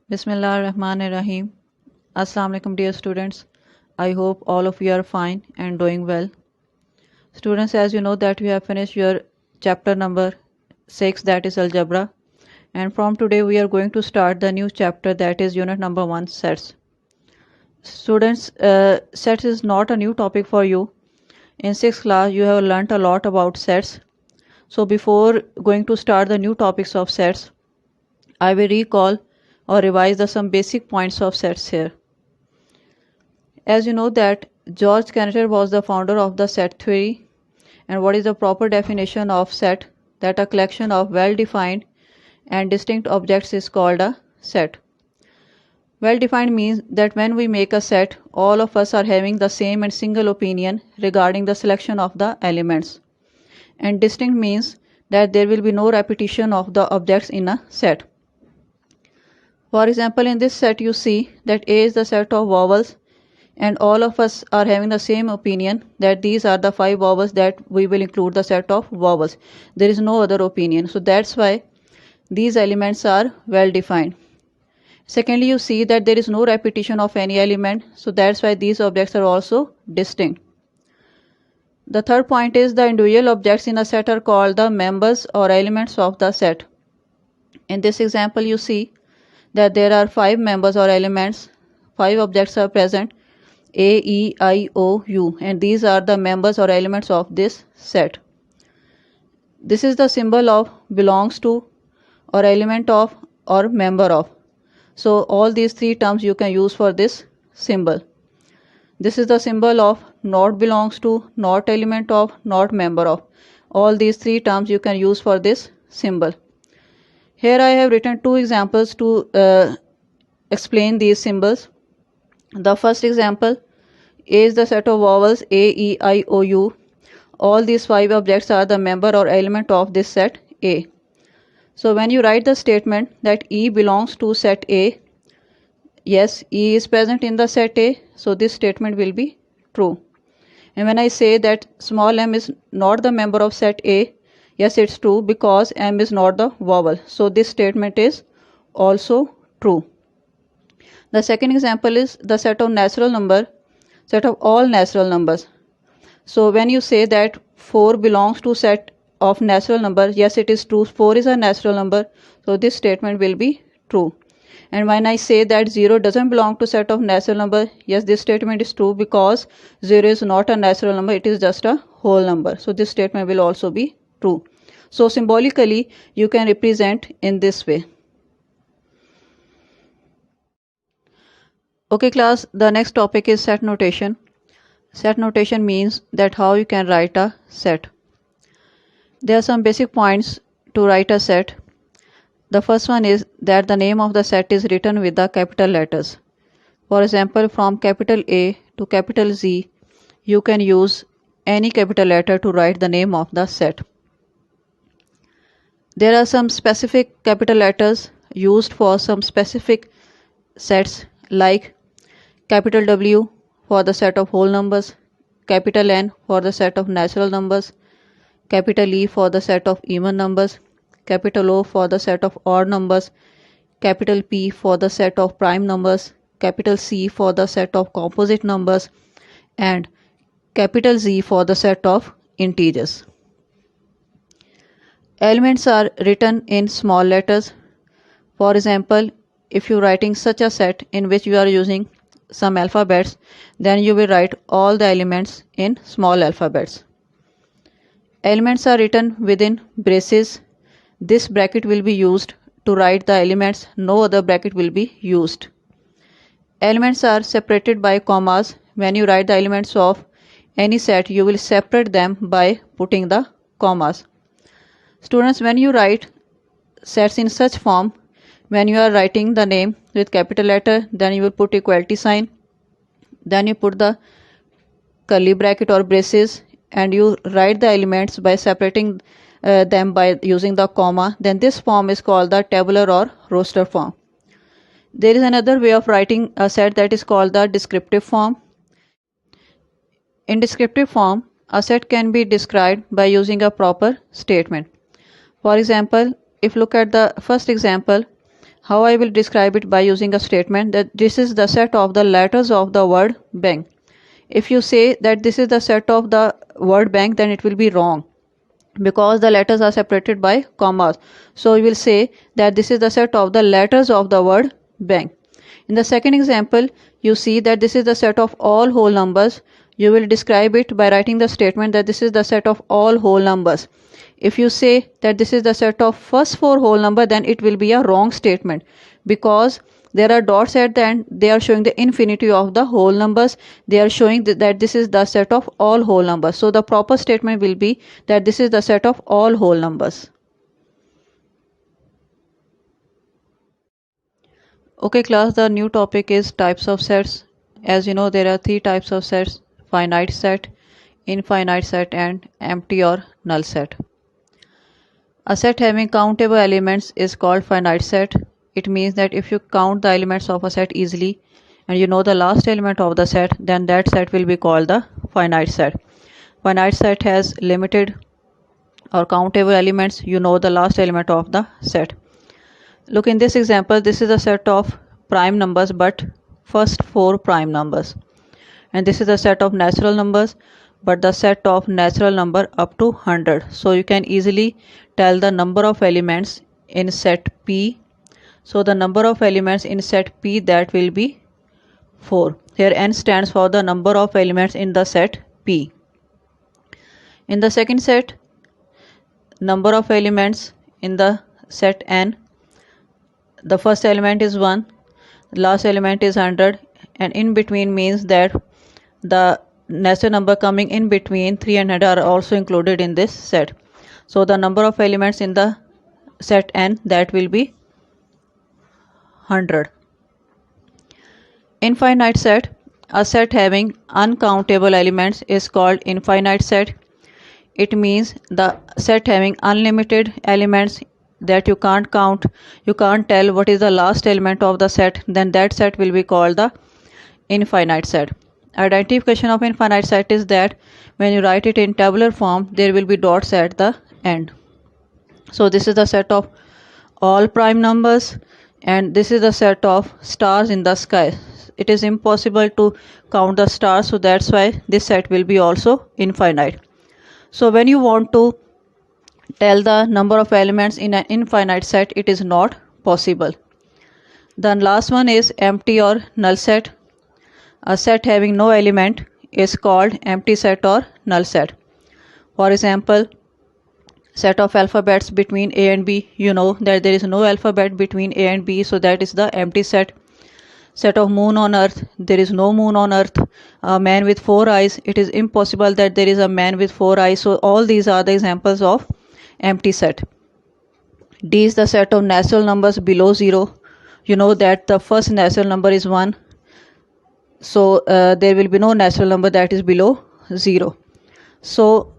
Bismillahirrahmanirrahim. Assalamu alaikum dear students. I hope all of you are fine and doing well. Students, as you know that we have finished your chapter number 6, that is algebra, and from today we are going to start the new chapter, that is unit number 1, sets. Students, sets is not a new topic for you. In 6th class you have learnt a lot about sets. So before going to start the new topics of sets, I will recall or revise some basic points of sets here. As you know that George Cantor was the founder of the set theory. And what is the proper definition of set? That a collection of well-defined and distinct objects is called a set. Well-defined means that when we make a set, all of us are having the same and single opinion regarding the selection of the elements. And distinct means that there will be no repetition of the objects in a set. For example, in this set you see that A is the set of vowels, and all of us are having the same opinion that these are the 5 vowels that we will include the set of vowels. There is no other opinion. So that's why these elements are well defined. Secondly, you see that there is no repetition of any element. So that's why these objects are also distinct. The third point is the individual objects in a set are called the members or elements of the set. In this example, you see that there are 5 members or elements. 5 objects are present. A, E, I, O, U, and these are the members or elements of this set. This is the symbol of belongs to or element of or member of. So all these 3 terms you can use for this symbol. This is the symbol of not belongs to, not element of, not member of. All these 3 terms you can use for this symbol. Here I have written 2 examples to explain these symbols. The first example, A is the set of vowels A, E, I, O, U. All these 5 objects are the member or element of this set A. So when you write the statement that E belongs to set A, yes, E is present in the set A, so this statement will be true. And when I say that small m is not the member of set A, yes, it's true because m is not the vowel. So this statement is also true. The second example is the set of all natural numbers. So when you say that 4 belongs to set of natural numbers, yes, it is true. 4 is a natural number. So this statement will be true. And when I say that 0 doesn't belong to set of natural number, yes, this statement is true because 0 is not a natural number. It is just a whole number. So this statement will also be true. So symbolically, you can represent in this way. Okay class, the next topic is set notation. Set notation means that how you can write a set. There are some basic points to write a set. The first one is that the name of the set is written with the capital letters. For example, from capital A to capital Z, you can use any capital letter to write the name of the set. There are some specific capital letters used for some specific sets, like capital W for the set of whole numbers, capital N for the set of natural numbers, capital E for the set of even numbers, capital O for the set of odd numbers, capital P for the set of prime numbers, capital C for the set of composite numbers, and capital Z for the set of integers. Elements are written in small letters. For example, if you are writing such a set in which you are using some alphabets, then you will write all the elements in small alphabets. Elements are written within braces. This bracket will be used to write the elements. No other bracket will be used. Elements are separated by commas. When you write the elements of any set, you will separate them by putting the commas. Students, when you write sets in such form, when you are writing the name with capital letter, then you will put equality sign, then you put the curly bracket or braces, and you write the elements by separating them by using the comma. Then this form is called the tabular or roster form. There is another way of writing a set, that is called the descriptive form. In descriptive form, a set can be described by using a proper statement. For example, if you look at the first example, How I will describe it? By using a statement that this is the set of the letters of the word bank. If you say that this is the set of the word bank, then it will be wrong because the letters are separated by commas. So we will say that this is the set of the letters of the word bank. In the second example, you see that this is the set of all whole numbers. You will describe it by writing the statement that this is the set of all whole numbers. If you say that this is the set of first four whole number, then it will be a wrong statement because there are dots at the end. They are showing the infinity of the whole numbers. They are showing that this is the set of all whole numbers. So the proper statement will be that this is the set of all whole numbers. Okay class, the new topic is types of sets. As you know, there are three types of sets: finite set, infinite set, and empty or null set. A set having countable elements is called finite set. It means that if you count the elements of a set easily and you know the last element of the set, then that set will be called the finite set. Finite set has limited or countable elements. You know the last element of the set. Look, in this example, this is a set of prime numbers, but first four prime numbers. And this is a set of natural numbers, but the set of natural number up to 100. So you can easily tell the number of elements in set P. So the number of elements in set P, that will be 4. Here n stands for the number of elements in the set P. In the second set, number of elements in the set n. The first element is 1, the last element is 100, and in between means that the natural number coming in between 3 and 100 are also included in this set. So the number of elements in the set n, that will be 100. Infinite set, a set having uncountable elements, is called infinite set. It means the set having unlimited elements that you can't count, you can't tell what is the last element of the set, then that set will be called the infinite set. Identification of infinite set is that when you write it in tabular form, there will be dots at the end. So this is the set of all prime numbers, and this is the set of stars in the sky. It is impossible to count the stars, so that's why this set will be also infinite. So when you want to tell the number of elements in an infinite set, it is not possible. The last one is empty or null set. A set having no element is called empty set or null set. For example, set of alphabets between A and B. You know that there is no alphabet between A and B, so that is the empty set. Set of moon on earth, there is no moon on earth. A man with 4 eyes, it is impossible that there is a man with 4 eyes. So all these are the examples of empty set. D is the set of natural numbers below 0. You know that the first natural number is 1. So there will be no natural number that is below 0. So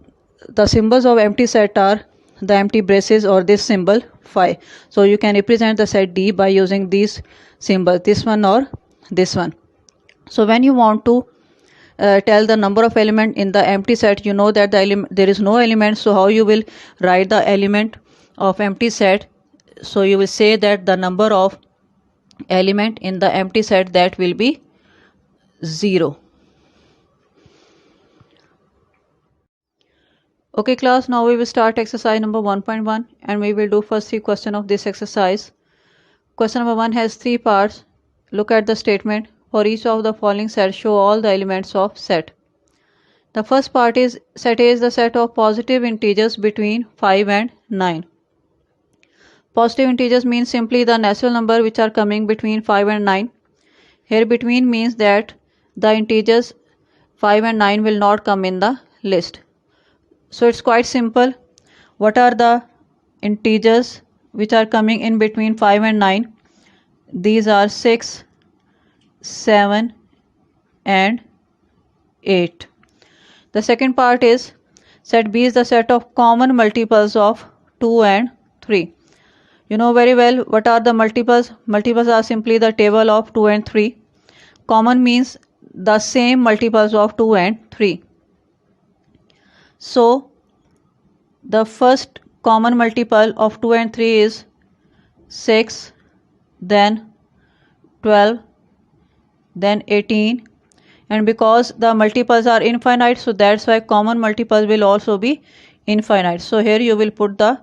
the symbols of empty set are the empty braces or this symbol phi. So you can represent the set D by using these symbols, this one or this one. So when you want to tell the number of element in the empty set, you know that there is no element. So how you will write the element of empty set? So you will say that the number of element in the empty set, that will be 0. Okay class, now we will start exercise number 1.1 and we will do first 3 questions of this exercise. Question number 1 has 3 parts. Look at the statement. For each of the following sets, show all the elements of set. The first part is set A is the set of positive integers between 5 and 9. Positive integers means simply the natural number which are coming between 5 and 9. Here between means that the integers 5 and 9 will not come in the list. So it's quite simple. What are the integers which are coming in between 5 and 9? These are 6, 7 and 8. The second part is set B is the set of common multiples of 2 and 3. You know very well what are the multiples. Multiples are simply the table of 2 and 3. Common means the same multiples of 2 and 3. So the first common multiple of 2 and 3 is 6, then 12, then 18, and because the multiples are infinite, so that's why common multiples will also be infinite. So here you will put the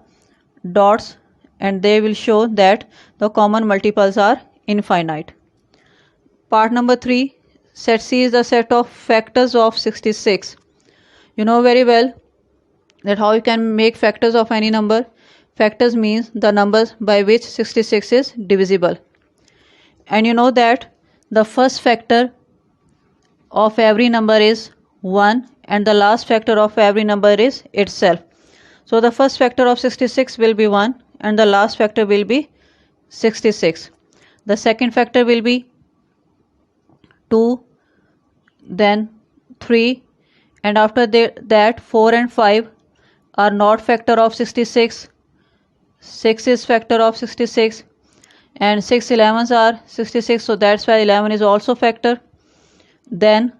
dots and they will show that the common multiples are infinite. Part number 3, set C is the set of factors of 66. You know very well that how you can make factors of any number. Factors means the numbers by which 66 is divisible. And you know that the first factor of every number is 1 and the last factor of every number is itself. So the first factor of 66 will be 1 and the last factor will be 66. The second factor will be 2, then 3, and after that 4 and 5 are not factor of 66. 6 is factor of 66 and 6 11s are 66, so that's why 11 is also factor. Then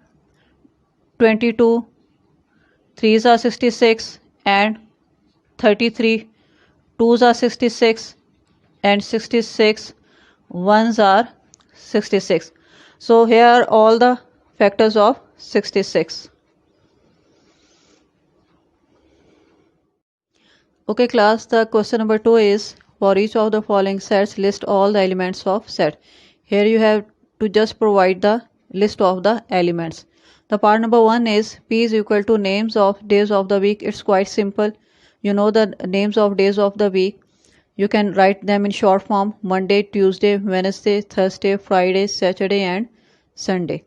22 3s are 66 and 33 2s are 66 and 66 1s are 66. So here are all the factors of 66. Okay class, the question number 2 is, for each of the following sets list all the elements of set. Here you have to just provide the list of the elements. The part number 1 is P is equal to names of days of the week. It's quite simple. You know the names of days of the week. You can write them in short form: Monday, Tuesday, Wednesday, Thursday, Friday, Saturday and Sunday.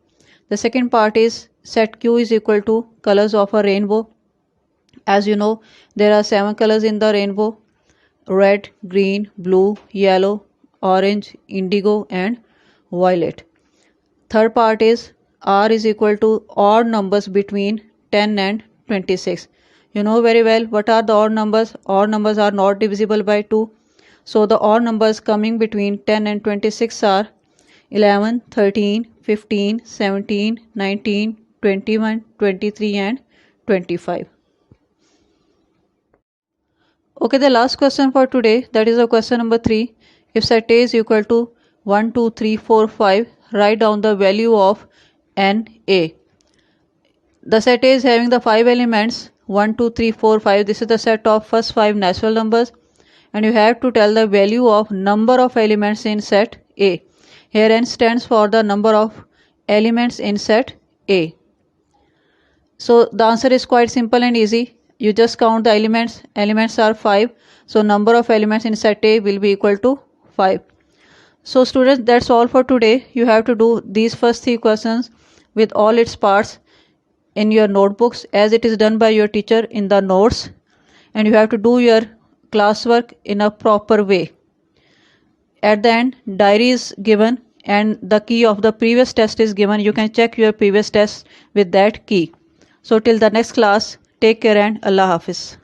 The second part is set Q is equal to colors of a rainbow. As you know, there are 7 colors in the rainbow: red, green, blue, yellow, orange, indigo and violet. Third part is R is equal to odd numbers between 10 and 26. You know very well what are the odd numbers. Odd numbers are not divisible by 2. So the odd numbers coming between 10 and 26 are 11, 13, 15, 17, 19, 21, 23 and 25. Okay, the last question for today, that is the question number 3. If set A is equal to 1, 2, 3, 4, 5, write down the value of NA. The set A is having the 5 elements 1, 2, 3, 4, 5. This is the set of first 5 natural numbers, and you have to tell the value of number of elements in set A. Here N stands for the number of elements in set A. So the answer is quite simple and easy. You just count the elements. Elements are 5. So number of elements in set A will be equal to 5. So students, that's all for today. You have to do these first 3 questions with all its parts in your notebooks as it is done by your teacher in the notes, and you have to do your classwork in a proper way. At the end, diary is given and the key of the previous test is given. You can check your previous test with that key. So till the next class, take care and Allah Hafiz.